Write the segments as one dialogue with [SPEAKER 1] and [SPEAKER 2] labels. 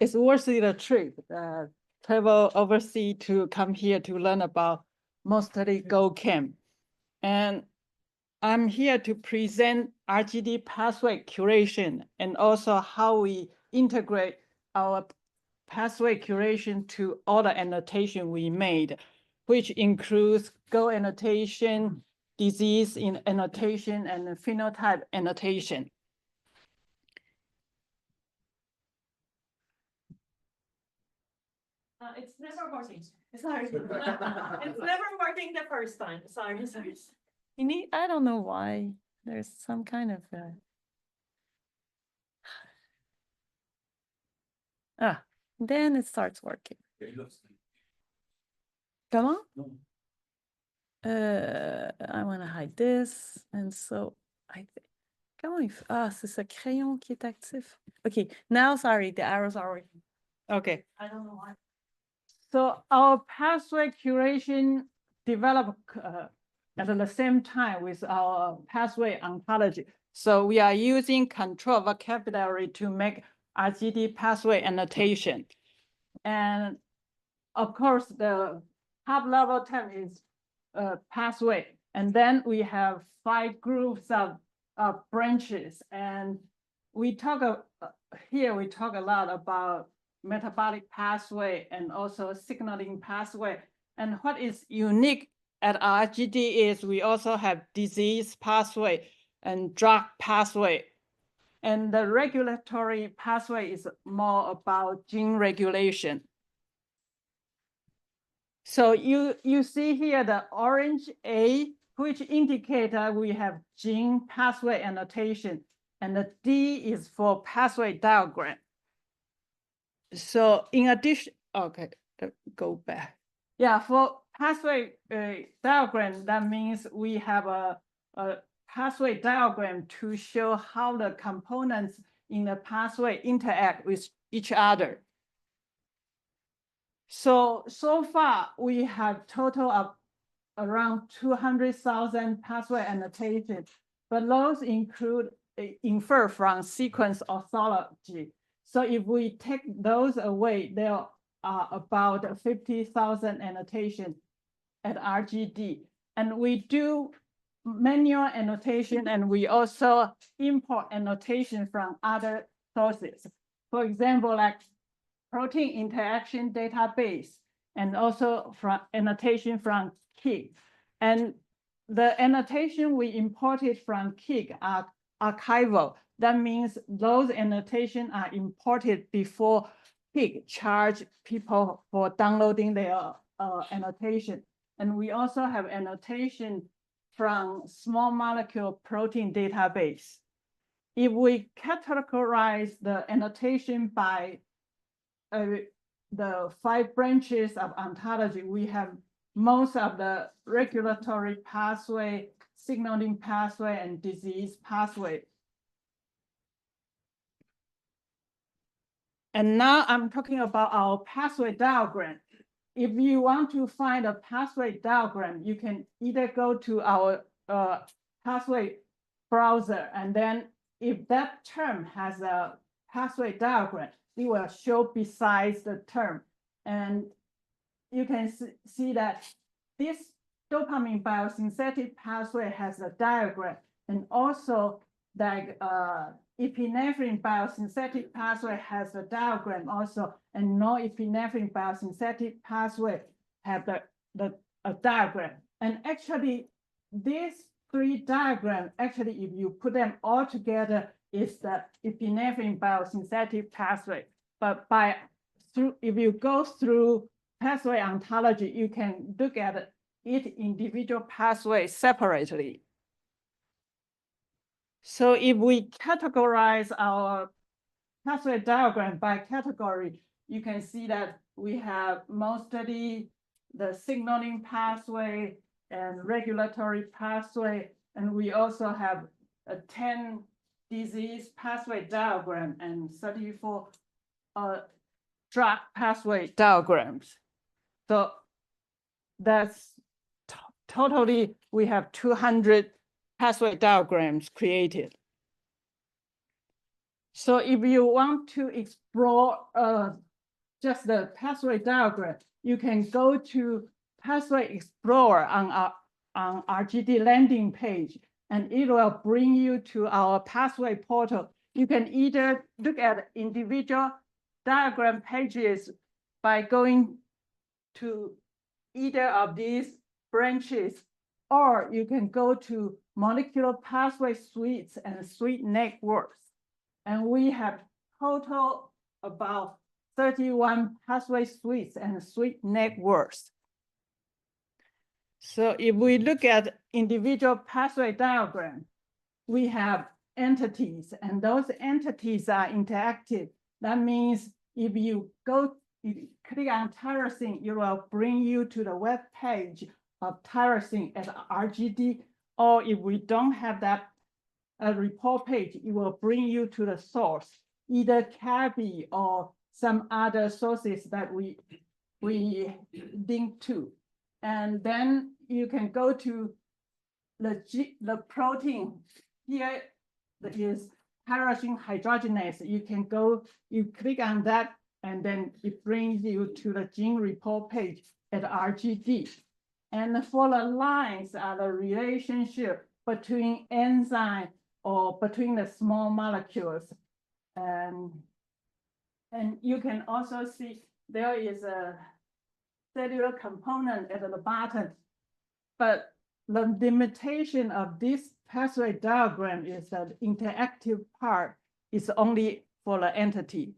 [SPEAKER 1] it's worth the trip. Travel overseas to come here to learn about mostly GOC. And I'm here to present RGD pathway curation and also how we integrate our pathway curation to all the annotation we made, which includes GO annotation, disease in annotation, and phenotype annotation.
[SPEAKER 2] It's never working. Sorry. It's never working the first time. Sorry.
[SPEAKER 1] You need, I don't know why. There's some kind of then it starts working. Come on. I want to hide this, and so I think. Comment il fait? C'est ce crayon qui est actif. Okay, now sorry, the arrows are working. Okay.
[SPEAKER 2] I don't know why.
[SPEAKER 1] So our pathway curation developed at the same time with our pathway ontology. So we are using control vocabulary to make RGD pathway annotation. And of course, the top level term is pathway. And then we have 5 groups of branches. And we talk here, we talk a lot about metabolic pathway and also signaling pathway. And what is unique at RGD is we also have disease pathway and drug pathway. And the regulatory pathway is more about gene regulation. So you see here the orange A, which indicates that we have gene pathway annotation, and the D is for pathway diagram. So in addition, okay, go back. Yeah, for pathway diagram, that means we have a pathway diagram to show how the components in the pathway interact with each other. So far, we have total of around 200,000 pathway annotations, but those include infer from sequence orthology. So if we take those away, there are about 50,000 annotations at RGD. And we do manual annotation, and we also import annotation from other sources. For example, like protein interaction database, and also from annotation from KIG. And the annotation we imported from KIG are archival. That means those annotations are imported before KIG charge people for downloading their annotation. And we also have annotation from small molecule protein database. If we categorize the annotation by the 5 branches of ontology, we have most of the regulatory pathway, signaling pathway, and disease pathway. And now I'm talking about our pathway diagram. If you want to find a pathway diagram, you can either go to our pathway browser, and then if that term has a pathway diagram, it will show besides the term. And you can see that this dopamine biosynthetic pathway has a diagram, and also like epinephrine biosynthetic pathway has a diagram also, and norepinephrine biosynthetic pathway have a diagram. And actually, these 3 diagrams, actually, if you put them all together, is the epinephrine biosynthetic pathway. But if you go through pathway ontology, you can look at each individual pathway separately. So if we categorize our pathway diagram by category, you can see that we have mostly the signaling pathway and regulatory pathway, and we also have a 10 disease pathway diagram and 34 drug pathway diagrams. So that's totally, we have 200 pathway diagrams created. So if you want to explore just the pathway diagram, you can go to Pathway Explorer on RGD landing page, and it will bring you to our pathway portal. You can either look at individual diagram pages by going to either of these branches, or you can go to molecular pathway suites and suite networks. And we have total about 31 pathway suites and suite networks. So if we look at individual pathway diagram, we have entities, and those entities are interactive. That means if you click on tyrosine, it will bring you to the web page of tyrosine at RGD, or if we don't have that report page, it will bring you to the source, either CABI or some other sources that we link to. And then you can go to the protein. Here is tyrosine hydrogenase. You can go, you click on that, and then it brings you to the gene report page at RGD. And for the lines are the relationship between enzyme or between the small molecules. And you can also see there is a cellular component at the bottom. But the limitation of this pathway diagram is that the interactive part is only for the entity.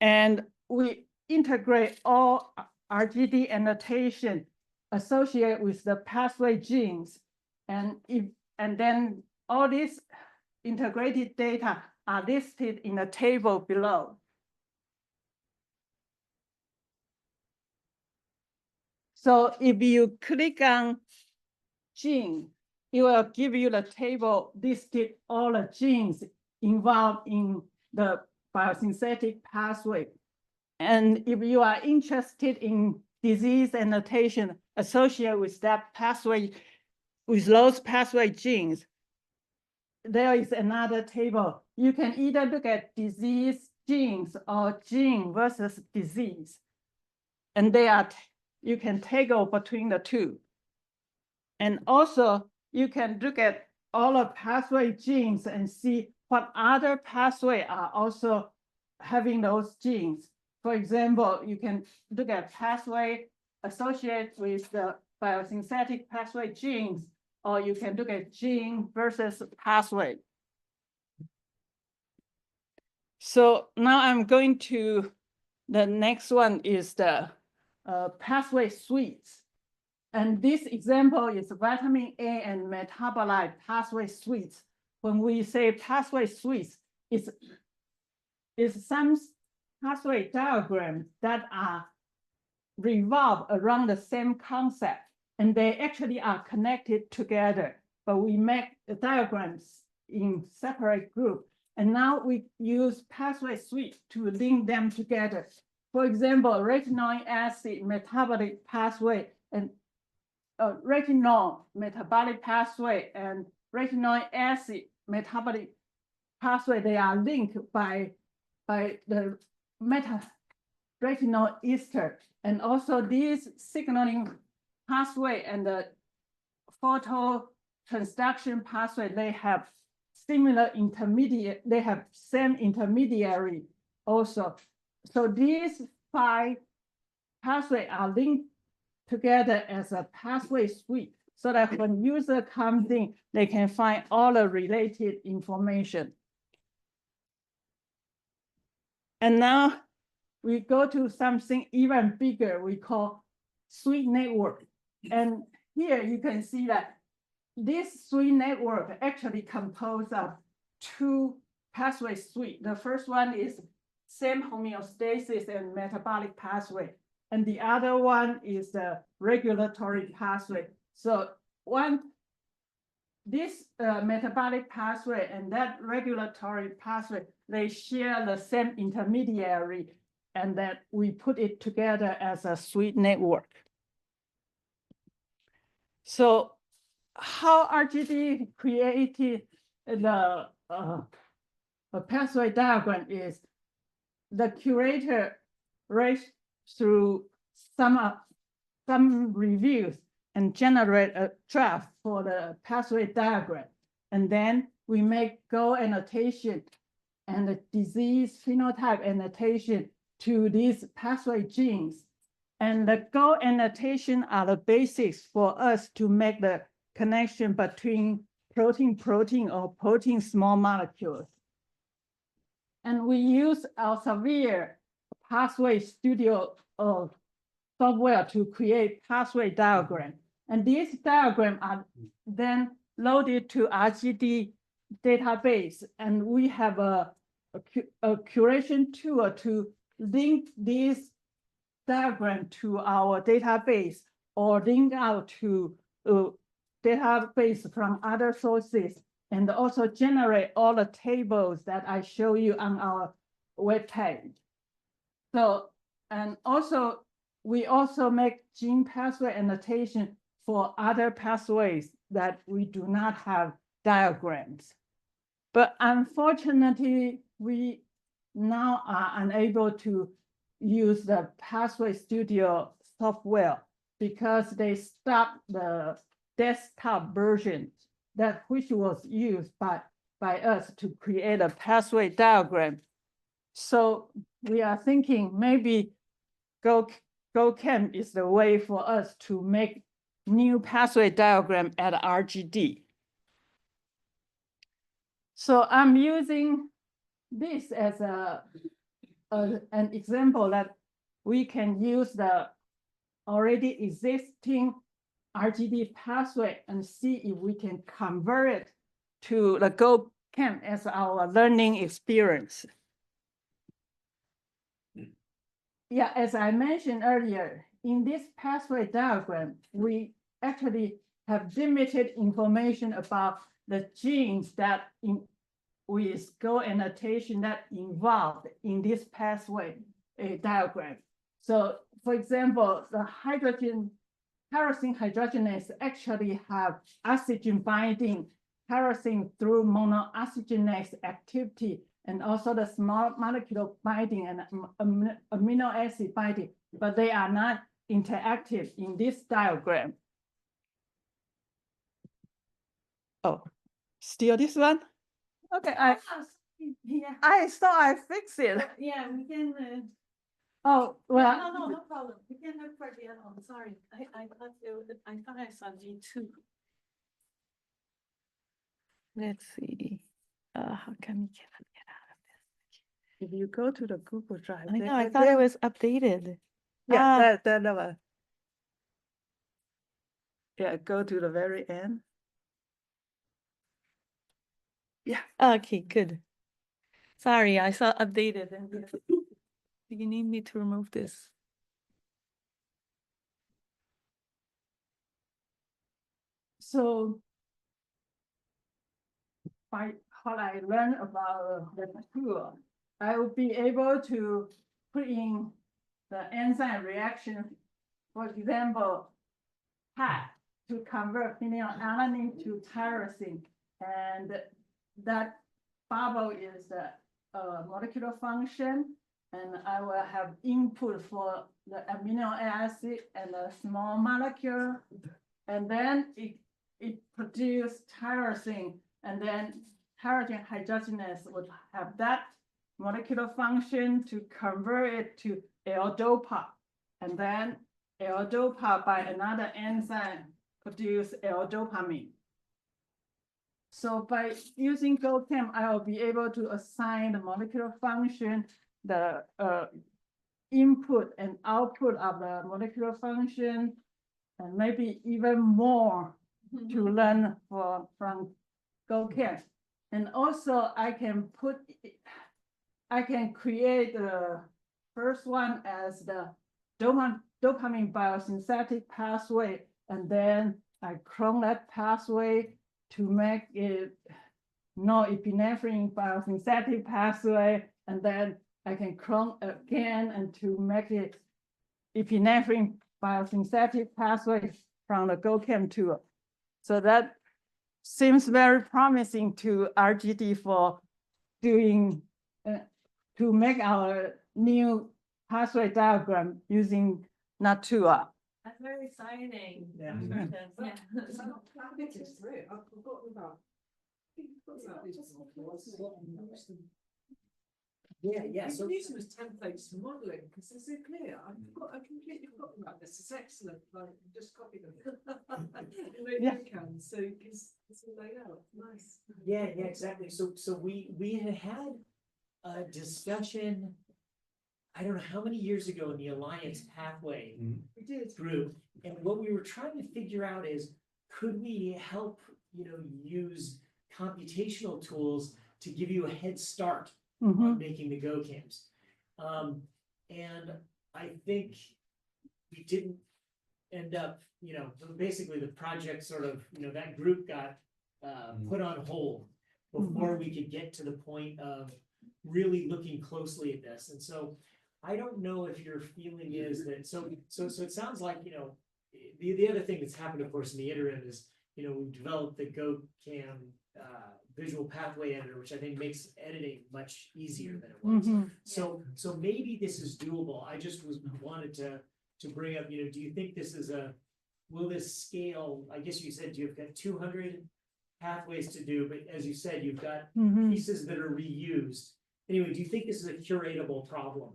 [SPEAKER 1] And we integrate all RGD annotation associated with the pathway genes. And then all these integrated data are listed in the table below. So if you click on gene, it will give you the table listed all the genes involved in the biosynthetic pathway. And if you are interested in disease annotation associated with that pathway, with those pathway genes, there is another table. You can either look at disease genes or gene versus disease. And you can toggle between the two. And also, you can look at all the pathway genes and see what other pathway are also having those genes. For example, you can look at pathway associated with the biosynthetic pathway genes, or you can look at gene versus pathway. So now I'm going to, the next one is the pathway suites. And this example is vitamin A and metabolite pathway suites. When we say pathway suites, it's some pathway diagrams that are revolve around the same concept, and they actually are connected together, but we make the diagrams in separate groups. And now we use pathway suite to link them together. For example, retinoic acid metabolic pathway and retinol metabolic pathway and retinoic acid metabolic pathway, they are linked by the retinol ester. And also these signaling pathway and the photo transduction pathway, they have similar intermediate, they have same intermediary also. So these 5 pathways are linked together as a pathway suite, so that when user comes in, they can find all the related information. And now we go to something even bigger, we call suite network. And here you can see that this suite network actually composed of 2 pathway suites. The first one is same homeostasis and metabolic pathway. And the other one is the regulatory pathway. So this metabolic pathway and that regulatory pathway, they share the same intermediary, and that we put it together as a suite network. So how RGD created the a pathway diagram is the curator reads through some reviews and generate a draft for the pathway diagram. And then we make Go annotation and the disease phenotype annotation to these pathway genes. And the Go annotation are the basics for us to make the connection between protein-protein or protein small molecules. And we use Elsevier Pathway Studio software to create pathway diagram. And these diagrams are then loaded to RGD database. And we have a curation tool to link this diagram to our database or link out to database from other sources, and also generate all the tables that I show you on our webpage. So, and also, we also make gene pathway annotation for other pathways that we do not have diagrams. But unfortunately, we now are unable to use the Pathway Studio software because they stopped the desktop version that which was used by us to create a pathway diagram. So we are thinking maybe GoChem is the way for us to make new pathway diagram at RGD. So I'm using this as an example that we can use the already existing RGD pathway and see if we can convert it to the GoChem as our learning experience. Yeah, as I mentioned earlier, in this pathway diagram, we actually have limited information about the genes that with Go annotation that involved in this pathway diagram. So for example, the tyrosine hydrogenase actually have oxygen binding tyrosine through monooxygenase activity, and also the small molecule binding and amino acid binding, but they are not interactive in this diagram. Oh, still this one? Okay, I thought I fixed it.
[SPEAKER 2] Yeah, we can.
[SPEAKER 1] Oh, well.
[SPEAKER 2] No problem. We can look for the other one. Sorry, I thought I saw G2.
[SPEAKER 3] Let's see. How come you cannot get out of
[SPEAKER 1] If you go to the Google Drive.
[SPEAKER 3] this? I know, I thought it was updated.
[SPEAKER 1] Yeah, that one. Yeah, go to the very end. Yeah.
[SPEAKER 3] Okay, good. Sorry, I saw updated. And do you need me to remove this?
[SPEAKER 1] So by how I learned about the tool, I will be able to put in the enzyme reaction, for example, PAT to convert phenylalanine to tyrosine, and that bubble is the molecular function, and I will have input for the amino acid and the small molecule, and then it produces tyrosine, and then tyrosine hydrogenase would have that molecular function to convert it to L-DOPA, and then L-DOPA by another enzyme produce L-dopamine. So by using GoChem, I will be able to assign the molecular function, the input and output of the molecular function, and maybe even more to learn from GoChem. And also I can create the first one as the dopamine biosynthetic pathway, and then I clone that pathway to make it norepinephrine biosynthetic pathway, and then I can clone again and to make it epinephrine biosynthetic pathway from the GoChem tool. So that seems very promising to RGD for doing, to make our new pathway diagram using Natura.
[SPEAKER 2] That's very exciting.
[SPEAKER 4] Yeah.
[SPEAKER 2] Because, yeah.
[SPEAKER 4] Yeah,
[SPEAKER 5] So
[SPEAKER 4] so
[SPEAKER 5] use them as templates for modelling because they're so clear. I completely forgot about this. It's excellent. Like just copy them.
[SPEAKER 1] Yeah.
[SPEAKER 5] You can. So because it's all laid out. Nice.
[SPEAKER 4] yeah, exactly. So we had a discussion, I don't know how many years ago in the Alliance Pathway
[SPEAKER 5] We did.
[SPEAKER 4] group, and what we were trying to figure out is, could we help, use computational tools to give you a head start on making the GoCams? And I think we didn't end up, basically the project sort of, that group got put on hold before we could get to the point of really looking closely at this. And so I don't know if your feeling is that, so it sounds like, the other thing that's happened, of course, in the interim is, we've developed the GoCam visual pathway editor, which I think makes editing much easier than it was. So maybe this is doable. I just wanted to bring up, do you think this is will this scale? I guess you said you've got 200 pathways to do, but as you said, you've got pieces that are reused. Anyway, do you think this is a curatable problem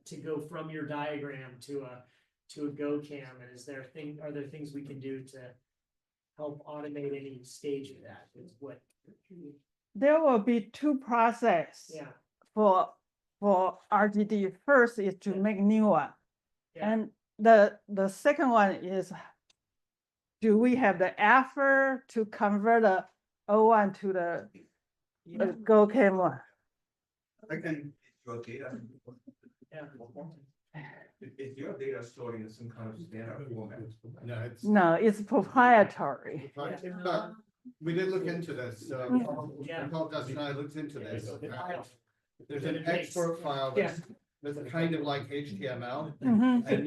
[SPEAKER 4] to go from your diagram to a GoCam? And are there things we can do to help automate any stage of that? Is what?
[SPEAKER 1] There will be two processes.
[SPEAKER 4] Yeah.
[SPEAKER 1] For RGD. First is to make new one.
[SPEAKER 4] Yeah.
[SPEAKER 1] And the second one is, do we have the effort to convert the O1 to the GoCam one?
[SPEAKER 6] Again, your data.
[SPEAKER 4] Yeah.
[SPEAKER 6] Is your data stored in some kind of standard format?
[SPEAKER 1] No, it's proprietary.
[SPEAKER 7] Right, but we did look into this,
[SPEAKER 4] Yeah.
[SPEAKER 7] Paul Dustin and I looked into this. There's an
[SPEAKER 4] It makes-
[SPEAKER 7] export file that's kind of like HTML,
[SPEAKER 1] Mhm,
[SPEAKER 7] and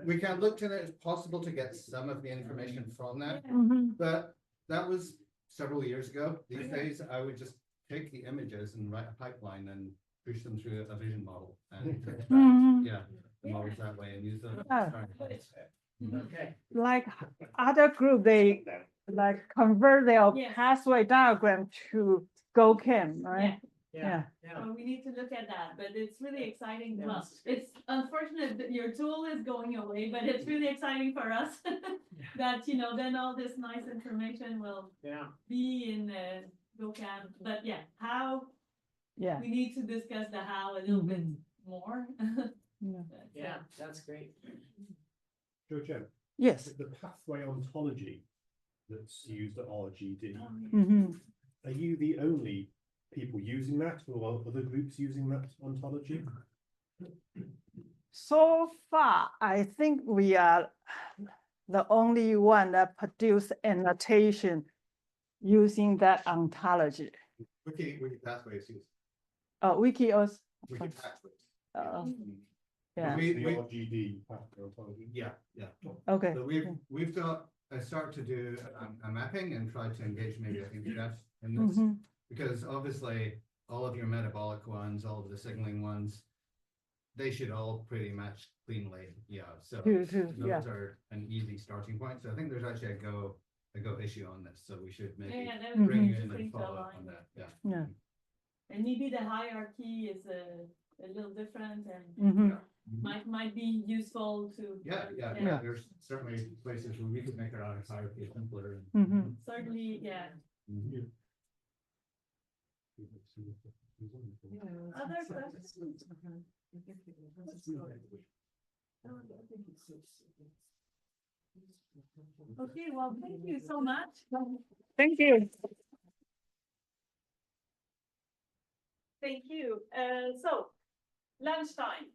[SPEAKER 7] we can look at it, it's possible to get some of the information from that,
[SPEAKER 1] mhm.
[SPEAKER 7] but that was several years ago. These days, I would just take the images and write a pipeline and push them through a vision model and
[SPEAKER 1] Mhm.
[SPEAKER 7] yeah, the models that way and use them.
[SPEAKER 1] Yeah.
[SPEAKER 4] Okay.
[SPEAKER 1] Like other group, they like convert their
[SPEAKER 2] Yes.
[SPEAKER 1] pathway diagram to GoCam, right?
[SPEAKER 4] Yeah.
[SPEAKER 2] So we need to look at that, but it's really exciting. Well, it's unfortunate that your tool is going away, but it's really exciting for us that, then all this nice information will
[SPEAKER 4] Yeah.
[SPEAKER 2] be in GoCam. But yeah, how,
[SPEAKER 1] Yeah.
[SPEAKER 2] we need to discuss the how a little bit more.
[SPEAKER 1] Yeah.
[SPEAKER 2] But,
[SPEAKER 4] Yeah, that's great.
[SPEAKER 8] Joe,
[SPEAKER 1] Yes.
[SPEAKER 8] the pathway ontology that's used at RGD,
[SPEAKER 1] Mhm.
[SPEAKER 8] are you the only people using that, or are other groups using that ontology?
[SPEAKER 1] So far, I think we are the only one that produce annotation using that ontology.
[SPEAKER 7] Wiki pathways use.
[SPEAKER 1] Wiki also.
[SPEAKER 7] Wiki pathways.
[SPEAKER 1] Yeah.
[SPEAKER 7] We-
[SPEAKER 8] The
[SPEAKER 7] we-
[SPEAKER 8] RGD pathway ontology?
[SPEAKER 7] Yeah.
[SPEAKER 1] Okay.
[SPEAKER 7] So we've got a start to do a mapping and try to engage maybe a internet in this,
[SPEAKER 1] Mhm.
[SPEAKER 7] because obviously all of your metabolic ones, all of the signaling ones, they should all pretty much cleanly, so
[SPEAKER 1] True, yeah.
[SPEAKER 7] those are an easy starting point. So I think there's actually a go issue on this, so we should maybe
[SPEAKER 2] yeah, that would
[SPEAKER 7] bring
[SPEAKER 2] be
[SPEAKER 7] you in
[SPEAKER 2] interesting
[SPEAKER 7] and
[SPEAKER 2] to
[SPEAKER 7] follow up
[SPEAKER 2] align.
[SPEAKER 7] on that, yeah.
[SPEAKER 1] Yeah.
[SPEAKER 2] And maybe the hierarchy is a little different and
[SPEAKER 1] Mhm.
[SPEAKER 2] might be useful to.
[SPEAKER 7] Yeah, there's certainly places where we could make our hierarchy simpler.
[SPEAKER 1] Mhm.
[SPEAKER 2] Certainly, yeah. Other questions? Okay, well, thank you so much.
[SPEAKER 1] Thank you.
[SPEAKER 2] Thank you. So lunchtime.